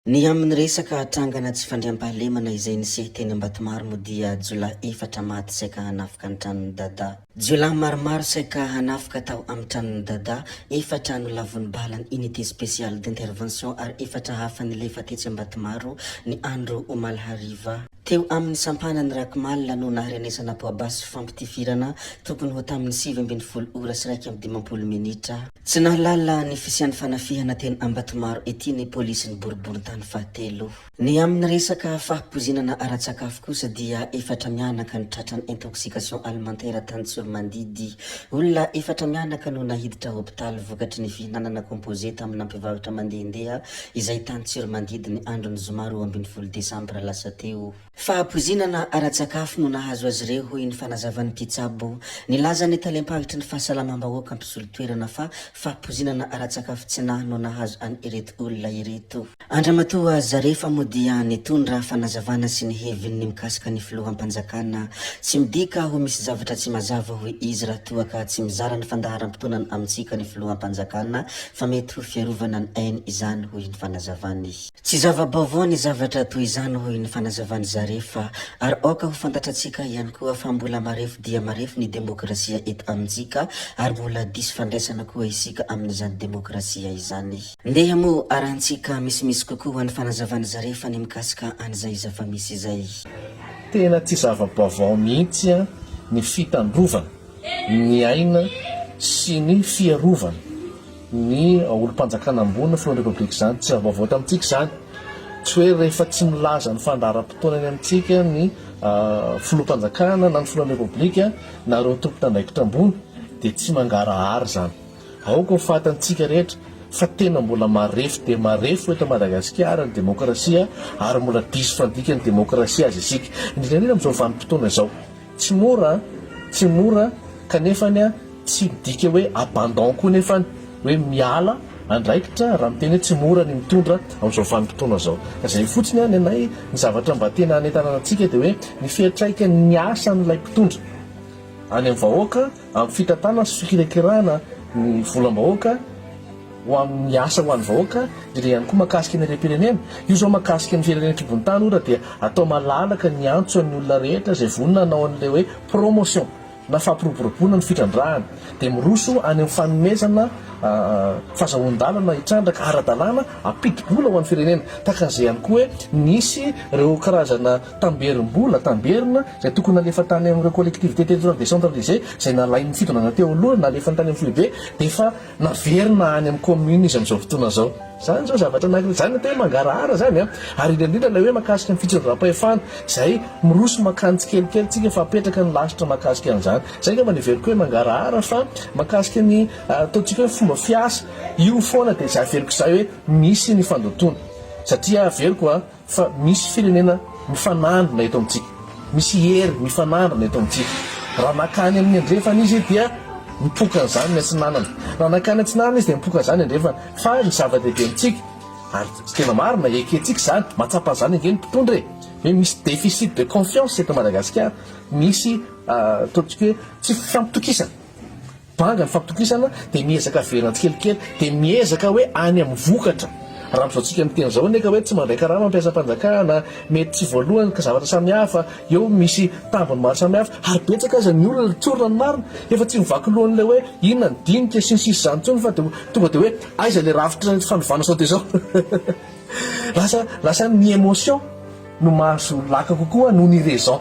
Ny amin'ny resaka trangana tsy fandriam-pahalemana izay nisy teny Ambatomaro moa dia jolahy efatra maty saika hanafika ny tranon'ny dada. Jolahy maromaro saika hanafika tao amin'ny tranon'ny dada, efatra no lavon'ny balany unité spéciale d'intervention ary efatra hafa nilefa tetsy Ambatomaro ny andro omaly hariva. Teo amin'ny sampanany Rakimalina no naharenesana poabasy fampitifirana tokony ho tamin'ny 7 ora sy 1 minitra. Tsy nahalala ny fisian'ny fanafihana teny Ambatomaro ety ny polisy ny boriboritany fahatelo. Ny amin'ny resaka fahapozinana ara-tsakafo kosa dia efatra mianaka ny tratran'ny intoxication alimentaire tany Tsormandidy. Olona efatra mianaka no nahiditra hôpitaly vokatry ny fihinanana composé tamin'ny ampivavatra mandehandeha izay tany Tsormandidy ny andron'ny zoma 12 Desambra lasa teo. Fahapozinana ara-tsakafo no nahazo azy ireo hoy ny fanazavan'ny mpitsabo. Nilaza ny talempagitry ny fahasalamam-bahoaka ampisolo toerana fa fahapozinana ara-tsakafo tsy nahy no nahazo any ireto olona ireto. Andramatoa Zarefa moa dia nitondra fanazavana sy ny hevin'ny mikasika ny filoham-panjakana. Tsy midika ho misy zavatra tsy mazava hoy izy raha toa ka tsy mizara ny fandaharam-potoanany amintsika ny filoham-panjakana fa mety ho fiarovana ny ainy izany hoy ny fanazavany. Tsy zava-baovao ny zavatra toy izany hoy ny fanazavany Zarefa ary oka ho fantatratsika ihany koa fa mbola marefo dia marefo ny demokrasia eto amintsika ary mbola diso fandraisana koa isika amin'izany demokrasia izany. Ndeha moa arantsika misimisy kokoa ho an'ny fanazavany Zarefa ny mikasika an'izay zava-misy izay. Tena tsy zava-baovao mihitsy ny fitandrovana, ny aina sy ny fiarovana ny olo-mpanjakana ambony filohan'ny repoblika izany. Tsy zava-baovao tamintsika izany. Tsy hoe rehefa tsy milaza ny fandaharam-potoanany amintsika ny filoham-panjakana na ny filohan'ny repoblika na ireo tompo-tandraikitra ambony dia tsy mangarahara izany. Aoka ho fatantsika rehetra fa tena mbola marefo dia marefo eto Madagasikara ny demokrasia ary mbola diso fandika ny demokrasia azy isika. Indrindra amin'izao vanim-potoana izao. Tsy mora kanefany tsy midika hoe abandon koa nefany hoe miala andraikitra raha miteny hoe tsy mora ny mitondra amin'izao vanim-potoana izao. Izay fotsiny any anay ny zavatra mba tena anentanana antsika dia hoe ny fiantraikany ny asan'ilay mpitondra any amin'ny vahoaka amin'ny fitantanana sy fikirakirana ny volam-bahoaka ho amin'ny asa ho an'ny vahoaka dia ihany koa mahakasika ny ream-pirenena. Io zao mahakasika ny firenena-kibonitany ora dia atao malalaka ny antso ny olona rehetra izay vonona nanao an'ilay hoe promotion na fampiroboroboana ny fitrandrahana dia miroso any amin'ny fanomezana fahazahoan-dalana hitrandraka ara-dalàna ampidi-bola ho an'ny firenena. Takan'izay ihany koa hoe nisy ireo karazana tamberim-bola tamberina izay tokony nalefa tany amin'ireo collectivité territoriale décentralisée izay nalain'ny fitondrana teo aloha nalefa tany amin'ny foibe dia efa naverina any amin'ny commune izy amin'izao fotoana izao. Zany zao zavatra anankiray zany tena mangarahara zany ary indrindra ilay hoe mahakasika ny fitondram-pahefana izay miroso makany tsikelikely tsika fa apetraka ny lasitra mahakasika an'izany. Zay ngamba niveriko hoe mangarahara fa mahakasika ny ataontsika hoe fomba fiasa io foana dia za veriko izay hoe misy ny fandotona satria veriko fa misy firenena mifanandrina eto amintsika, misy hery mifanandrina eto amintsika. Raha nakany amin'ny andrefana izy dia mipoka an'izany ny atsinanana, raha nakany atsinanana izy dia mipoka an'izany andrefana. Fa ny zava-dehibe amintsika ary tena marina ekentsika izany mahatsapa an'izany ange ny mpitondra hoe misy déficit de confiance eto Madagasikara, misy ataontsika hoe tsy fampitokisana banga ny fampitokisana dia miezaka verina tsikelikely dia miezaka hoe any amin'ny vokatra. Raha mizaotsika miteny izao neka hoe tsy mandray karaha mampiasa mpanjakana mety tsy voalohany ka zavatra samihafa eo misy tambiny maro samihafa ary betsaka aza ny olona tsorina ny marina efa tsy mivaky lohan'ilay hoe inona ny dinika sy ny sisy izany intsony fa tonga dia hoe aiza ilay ravitra fandovana sao dia izao lasa ny émotion no mahazo laka kokoa noho ny raison.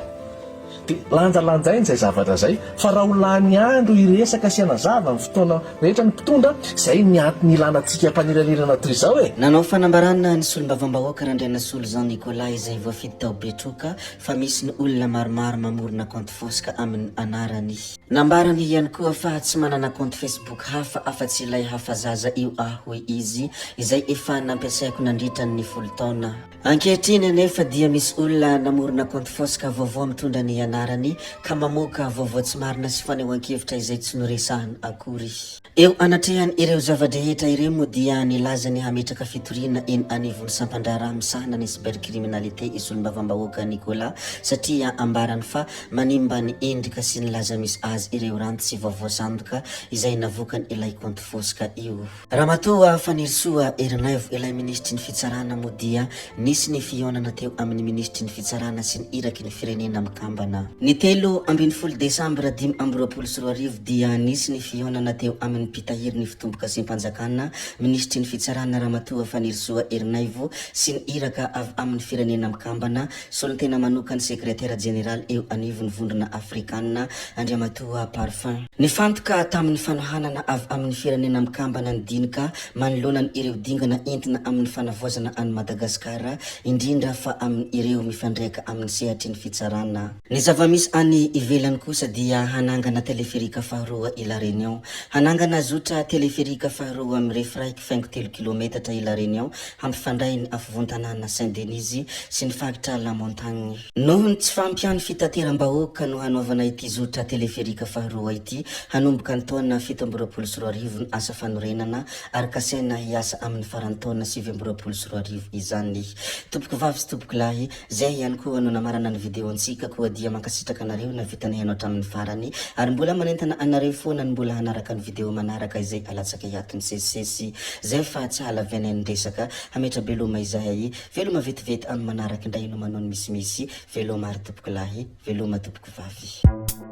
Dia lanjalanjainy izay zavatra izay fa raha ho lany andro iresaka sy hanazava ny fotoana rehetra ny mpitondra izay ny antony ilanantsika mpaniralirana toy izao Nanao fanambarana ny solombavam-bahoaka Randrana Solo Jean Nicolas izay voafidy tao Betroka fa misy ny olona maromaro mamorona compte fosika amin'ny anarany. Nambarany ihany koa fa tsy manana compte Facebook hafa afa-tsy ilay hafazaza io hoy izy izay efa nampiasaiko nandritra ny 10 taona. Ankehitriny anefa dia misy olona namorona compte fosika vaovao mitondra ny anarany anarany ka mamoaka vaovao tsy marina sy fanehoan-kevitra izay tsy noresahany akory. Eo anatrehany ireo zava-drehetra ireo moa dia nilazany hametraka fitoriana eny anivon'ny sampandrara misahana ny cybercriminalité izy olom-bavam-bahoaka Nicolas satria ambarany fa manimba ny endrika sy ny laza misy azy ireo ranty sy vaovao sandoka izay navokany ilay compte fosika io. Ramatoa Fanirisoa Ernaivo ilay ministry ny fitsarana moa dia nisy ny fionana teo amin'ny ministry ny fitsarana sy ny iraky ny firenena mikambana. Ny 13 Desambra 2024 dia nisy ny fionana teo amin'ny pitahiry ny fitomboka sy mpanjakana ministry ny fitsarana Ramatoa Fanirisoa Ernaivo sy ny iraka avy amin'ny firenena mikambana solon-tena manokany sekretera general eo anivon'ny vondrona afrikanina Andriamatoa Parfum. Nifantoka tamin'ny fanohanana avy amin'ny firenena mikambana ny dinika manoloana ireo dingana entina amin'ny fanavoazana any Madagasikara indrindra fa amin'ny ireo mifandreka amin'ny sehatry ny fitsarana. Ny zava-misy any ivelany kosa dia hanangana teleferika faharoa ila Réunion. Hanangana zotra teleferika faharoa amin'ny refraiky 5 kilometatra ila Réunion hampifandray ny afovoan-tanàna Saint-Denis sy ny faritra La Montagne. Noho ny tsy fampiany fitateram-bahoaka no hanaovana ity zotra teleferika faharoa ity hanomboka ny taona 17 ny asa fanorenana ary kasena hiasa amin'ny faran'ny taona 20 izany. Tompoko vavy sy tompoko lahy, zay ihany koa no namarana ny video antsika koa dia mankasitraka anareo na vitany hainao hatramin'ny farany ary mbola manentana anareo foana ny mbola hanaraka ny video manaraka izay alatsaka hiatony sesisesy zay fa tsy halaviana ny resaka hametra beloma izahay veloma vetivety amin'ny manaraka indray no manao ny misimisy veloma ary tompoko lahy veloma tompoko vavy.